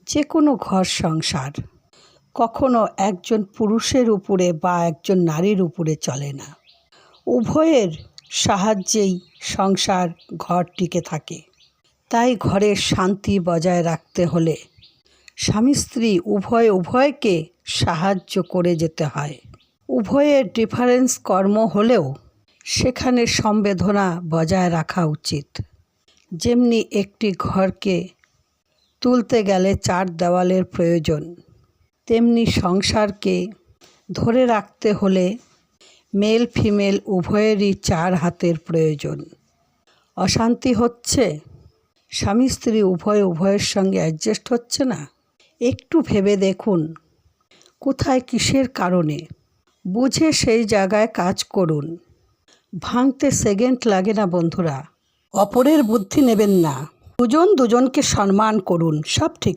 যে কোনো ঘর সংসার কখনো একজন পুরুষের উপরে বা একজন নারীর উপরে চলে না। উভয়ের সাহায্যেই সংসার ঘর টিকে থাকে। তাই ঘরের শান্তি বজায় রাখতে হলে স্বামী স্ত্রী উভয়কে সাহায্য করে যেতে হয়। উভয়ের ডিফারেন্স কর্ম হলেও সেখানে সমবেদনা বজায় রাখা উচিত। যেমনি একটি ঘরকে তুলতে গেলে 4 দেওয়ালের প্রয়োজন, তেমনি সংসারকে ধরে রাখতে হলে মেল ফিমেল উভয়েরই 4 হাতের প্রয়োজন। অশান্তি হচ্ছে, স্বামী স্ত্রী উভয়ের সঙ্গে অ্যাডজাস্ট হচ্ছে না, একটু ভেবে দেখুন কোথায় কিসের কারণে, বুঝে সেই জায়গায় কাজ করুন। ভাঙতে সেকেন্ড লাগে না বন্ধুরা। অপরের বুদ্ধি নেবেন না, দুজনকে সম্মান করুন, সব ঠিক।